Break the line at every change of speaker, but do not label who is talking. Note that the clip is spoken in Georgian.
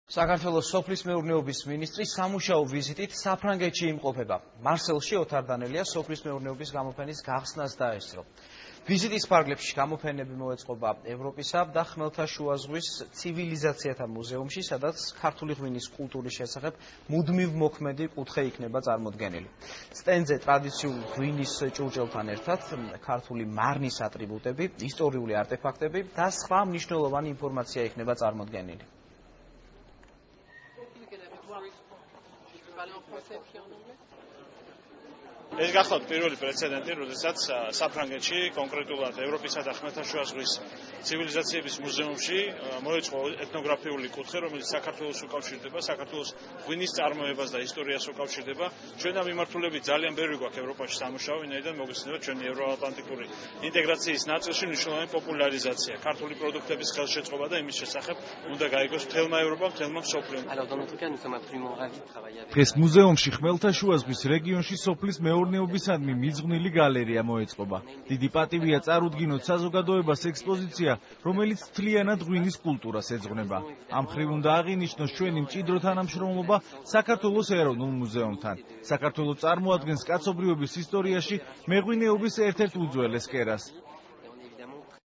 საქართველოს სოფლის მეურნეობის მინისტრი სამუშაო ვიზიტით საფრანგეთში იმყოფება. მარსელში ოთარ დანელია სოფლის მეურნეობის გამოფენის გახსნას დაესწრო. ვიზიტის ფარგლებში გამოფენები მოეწყობა ევროპისა და ხმელთაშუა ზღვის ცივილიზაციათა მუზეუმში, სადაც ქართული ღვინის კულტურის შესახებ მუდმივ მოქმედი კუთხე იქნება წარმოდგენილი. სტენდზე ტრადიციული ღვინის ჭურჭელთან ერთად ქართული მარნის ატრიბუტები, ისტორიული არტეფაქტები და სხვა მნიშვნელოვანი ინფორმაცია იქნება წარმოდგენილი.
ეს გახლავთ პირველი პრეცედენტი, როდესაც საფრანგეთში, კონკრეტულად ევროპისა და ხმელთაშუა ზღვის ცივილიზაციების მუზეუმში მოეწყო ეთნოგრაფიული კუთხე, რომელიც საქართველოს უკავშირდება, საქართველოს ღვინის წარმოებას და ისტორიას უკავშირდება. ჩვენთან მიმართულებით ძალიან ბევრი გვაქვს ევროპაში სამუშაო, ვინაიდან მოგხსენებათ ჩვენი ევროატლანტიკური ინტეგრაციის ნაწილში მნიშვნელოვანი პოპულარიზაცია, ქართული პროდუქტების ხელშეწყობა და იმის შესახებ უნდა გაიგოს მთელმა ევროპამ, მთელმა მსოფლიომ.
დღეს მუზეუმში ხმელთაშუა ზღვის რეგიონში სოფლის მეურნეობისადმი მიძღვნილი გალერეა მოეწყობა. დიდი პატივია წარუდგინოთ საზოგადოებას ექსპოზიცია, რომელიც მთლიანად ღვინის კულტურას ეძღვნება. ამ მხრივ უნდა აღინიშნოს ჩვენი მჭიდრო თანამშრომლობა საქართველოს ეროვნულ მუზეუმთან. საქართველო წარმოადგენს კაცობრიობის ისტორიაში მეღვინეობის ერთ-ერთ უძველეს კერას.